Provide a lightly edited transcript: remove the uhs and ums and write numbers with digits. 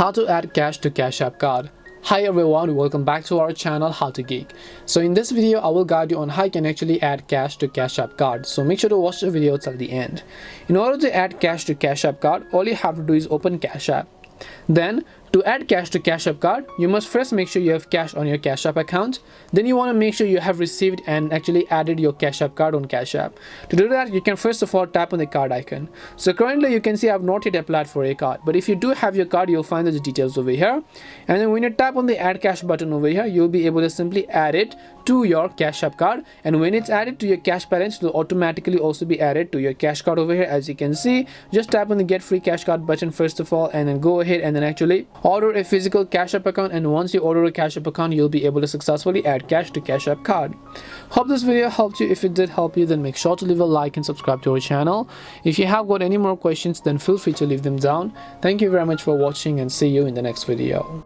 How to add cash to Cash App card. Hi everyone, welcome back to our channel How to Geek. So in this video I will guide you on how you can actually add cash to Cash App card. So make sure to watch the video till the end. In order to add cash to Cash App card, all you have to do is open Cash App. Then to add cash to Cash App card, you must first make sure you have cash on your Cash App account. Then you want to make sure you have received and actually added your Cash App card on Cash App. To do that, you can first of all tap on the card icon. So currently you can see I have not yet applied for a card, but if you do have your card, you'll find the details over here. And then when you tap on the add cash button over here, you'll be able to simply add it to your Cash App card, and when it's added to your cash balance, it will automatically also be added to your cash card over here. As you can see, just tap on the get free cash card button first of all, and then go ahead and then actually order a physical Cash App account. And once you order a Cash App account, you'll be able to successfully add cash to Cash App card. Hope this video helped you. If it did help you, then make sure to leave a like and subscribe to our channel. If you have got any more questions, then feel free to leave them down. Thank you very much for watching, and see you in the next video.